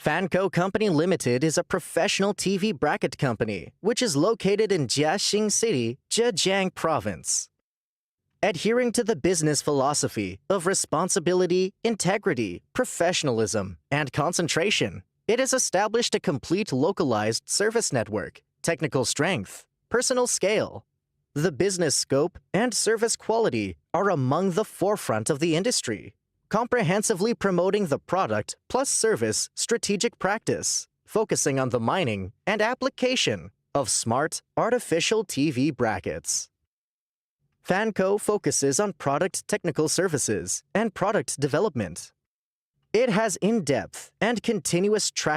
Fanco Company Limited is a professional TV bracket company which is located in Jiaxing City, Zhejiang Province. Adhering to the business philosophy of responsibility, integrity, professionalism, and concentration, it has established a complete localized service network, technical strength, personal scale. The business scope and service quality are among the forefront of the industry, comprehensively promoting the product plus service strategic practice, focusing on the mining and application of smart artificial TV brackets. Fanco focuses on product technical services and product development. It has in-depth and continuous track